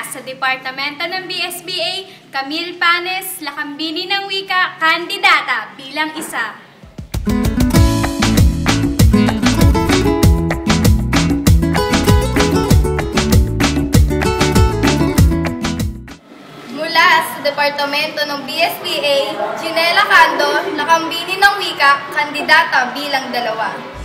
sa Departamento ng BSBA, Camille Panes, Lakambini ng Wika, kandidata bilang isa. Mula sa Departamento ng BSBA, Ginela Cando, Lakambini ng Wika, kandidata bilang dalawa.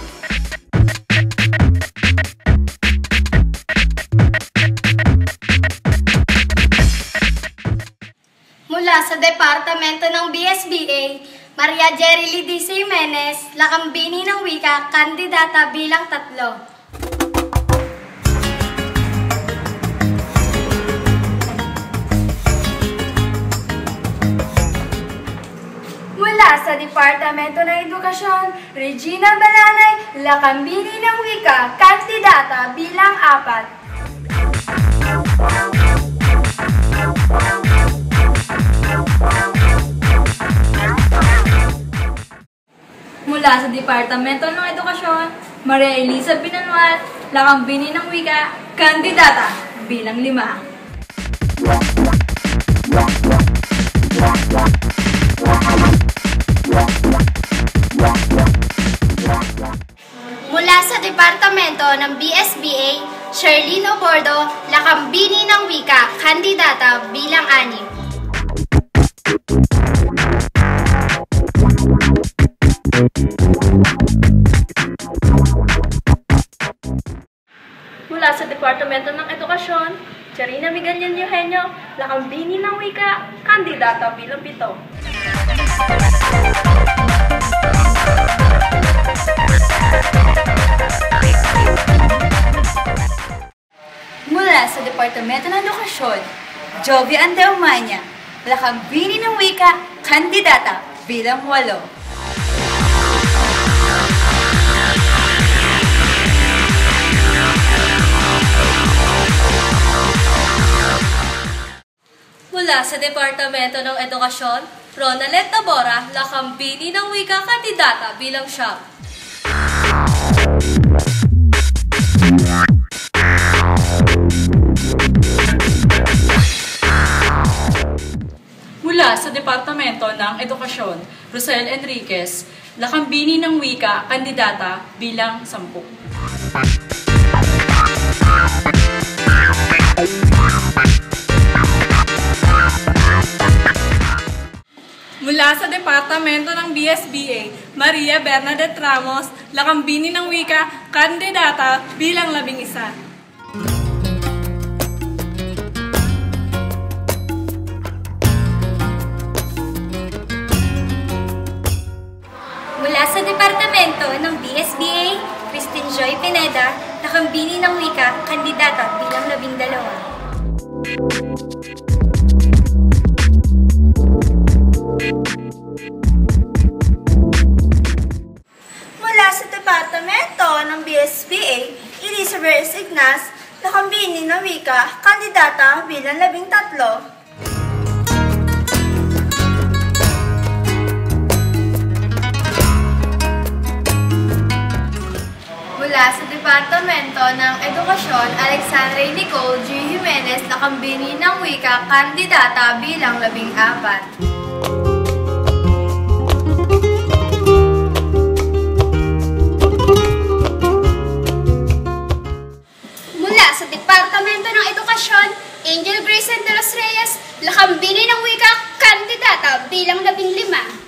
Mula sa Departamento ng BSBA, Maria Jerry Lidice Jimenez, Lakambini ng Wika, kandidata bilang tatlo. Mula sa Departamento ng Edukasyon, Regina Balanay, Lakambini ng Wika, kandidata bilang apat. Mula sa Departamento ng Edukasyon, Maria Elisa Binanual, Lakambini ng Wika, kandidata bilang 5. Mula sa Departamento ng BSBA, Sherlyn Obordo, Lakambini ng Wika, kandidata bilang 6. Mula sa Departamento ng Edukasyon, Charina Miguel Eugenio, Lakambini ng Wika, kandidata bilang 7. Mula sa Departamento ng Edukasyon, Jovi Andeumanya, Lakambini ng Wika, kandidata bilang 8. Mula sa Departamento ng Edukasyon, Ronalet Tabora, Lakambini ng Wika, kandidata bilang 9. Mula sa Departamento ng Edukasyon, Rosel Enriquez, Lakambini ng Wika, kandidata bilang 10. Mula sa Departamento ng BSBA, Maria Bernadette Ramos, Lakambini ng Wika, kandidata bilang 11. Mula sa Departamento ng BSBA, Christine Joy Pineda, Lakambini ng Wika, kandidata bilang 12. Mula sa Departamento ng BSBA, Elizabeth Ignas, Lakambini ng Wika, kandidata bilang 13. Mula sa Departamento ng Edukasyon, Alexandra Nicole G. Jimenez, Lakambini ng Wika, kandidata bilang 14. Mula sa Departamento ng Edukasyon, Angel Grace de los Reyes, Lakambini ng Wika, kandidata bilang 15.